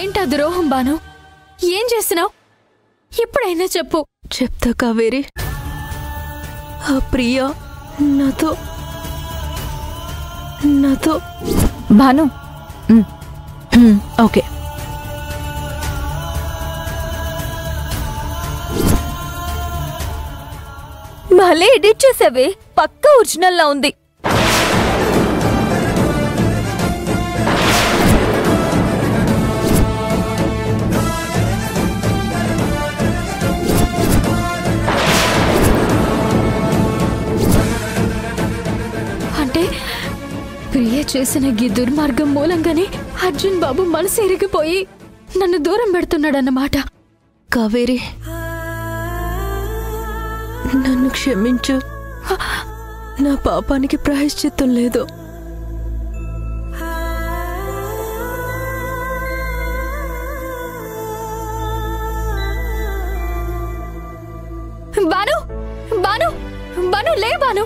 ఏంటా ద్రోహం బాను? ఏం చేసినావు? ఇప్పుడైనా చెప్పు. చెప్తా కావేరి. ఆ ప్రియా నాతో బాను ఓకే. భలే ఎడిట్ చేసావే, పక్కా ఒరిజినల్ లా ఉంది. అంటే ప్రియ చేసిన ఈ దుర్మార్గం మూలంగానే అర్జున్ బాబు మనసు ఎరిగిపోయి నన్ను దూరం పెడుతున్నాడన్నమాట. కావేరి, నన్ను క్షమించు. నా పాపానికి ప్రాయశ్చిత్తం లేదు. బాను బాను బాను లే బాను,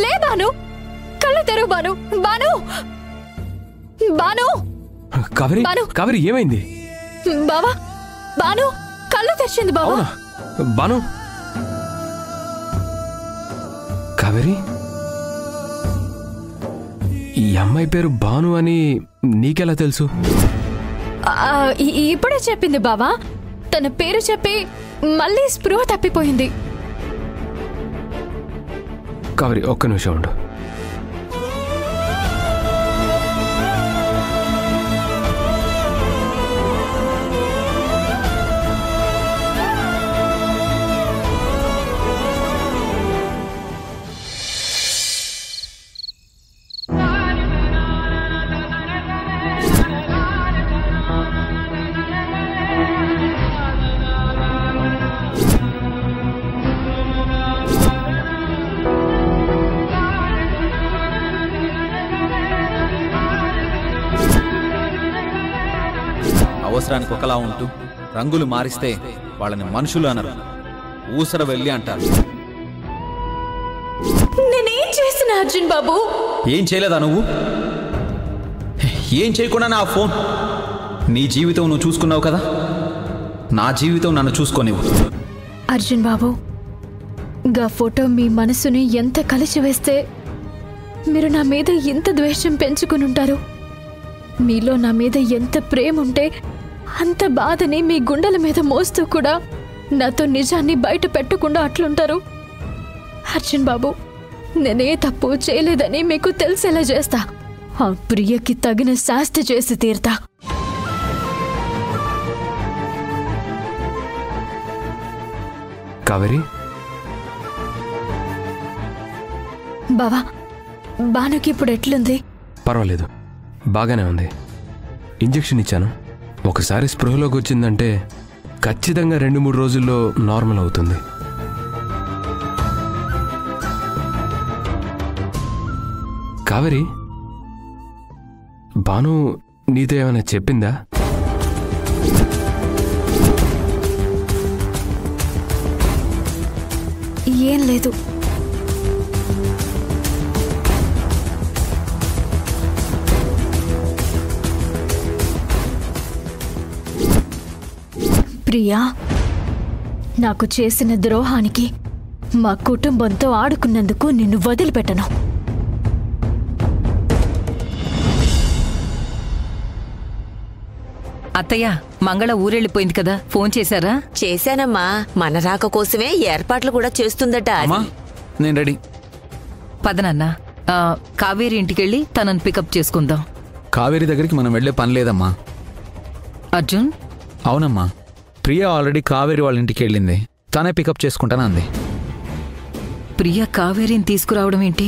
లే బాను, కళ్ళు తెరువు బాను. బాను బాను కావేరి, కావేరి ఏమైంది? బావా, బాను కళ్ళు తెరిచింది బావా. బాను, కావేరి, ఈ అమ్మాయి పేరు బాను అని నీకెలా తెలుసు? ఇప్పుడే చెప్పింది బావా. తన పేరు చెప్పి మళ్ళీ స్పృహ తప్పిపోయింది. కావేరి ఒక్క నిమిషం ఉండు. అవసరానికి ఒకలా ఉంటూ రంగులు మారిస్తే వాళ్ళని మనుషులు అనరు, ఊసర వెళ్ళి అంటారు. నేనేం చేసిన అర్జున్ బాబు? ఏం చేయలేదా నువ్వు? ఏం చేయకుండా నా ఫోన్, నీ జీవితం నువ్వు చూసుకున్నావు కదా, నా జీవితం నన్ను చూసుకోనివ్వు. అర్జున్ బాబు, గా ఫోటో మీ మనసుని ఎంత కలిసివేస్తే మీరు నా మీద ఎంత ద్వేషం పెంచుకుని ఉంటారు. మీలో నా మీద ఎంత ప్రేమ ఉంటే అంత బాధని మీ గుండెల మీద మోస్తూ కూడా నాతో నిజాన్ని బయట పెట్టకుండా అట్లుంటారు. అర్జున్ బాబు, నేనే తప్పు చేయలేదని మీకు తెలిసేలా చేస్తా. ఆ ప్రియకి తగిన శాస్తి చేసి తీరుతా. కావేరి, బావా, బానుకి ఇప్పుడు ఎట్లుంది? పర్వాలేదు, బాగానే ఉంది. ఇంజెక్షన్ ఇచ్చాను. ఒకసారి స్పృహలోకి వచ్చిందంటే ఖచ్చితంగా 2-3 రోజుల్లో నార్మల్ అవుతుంది. కావేరి, బాను నీతో ఏమైనా చెప్పిందా? ఏం లేదు. ప్రియా, నాకు చేసిన ద్రోహానికి మా కుటుంబంతో ఆడుకున్నందుకు నిన్ను వదిలిపెట్టను. అత్తయ్య, మంగళ ఊరెళ్ళిపోయింది కదా, ఫోన్ చేశారా? చేశానమ్మా, మన రాక కోసమే ఏర్పాట్లు కూడా చేస్తుందట. నేను రెడీ. పదనన్న, కావేరి ఇంటికెళ్ళి తనను పికప్ చేసుకుందాం. కావేరి దగ్గరికి మనం వెళ్లే పని లేదమ్మా. అర్జున్? అవునమ్మా, ప్రియా ఆల్రెడీ కావేరి వాళ్ళ ఇంటికి వెళ్ళింది, తనే పికప్ చేసుకుంటానంది. ప్రియా కావేరిని తీసుకురావడం ఏంటి?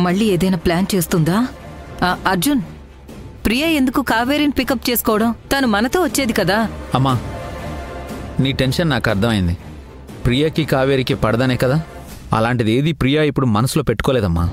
మళ్ళీ ఏదైనా ప్లాన్ చేస్తుందా? అర్జున్, ప్రియా ఎందుకు కావేరిని పికప్ చేసుకోవడం? తను మనతో వచ్చేది కదా. అమ్మా, నీ టెన్షన్ నాకు అర్థమైంది. ప్రియాకి కావేరికి పడదనే కదా, అలాంటిది ఏది ప్రియా ఇప్పుడు మనసులో పెట్టుకోలేదమ్మా.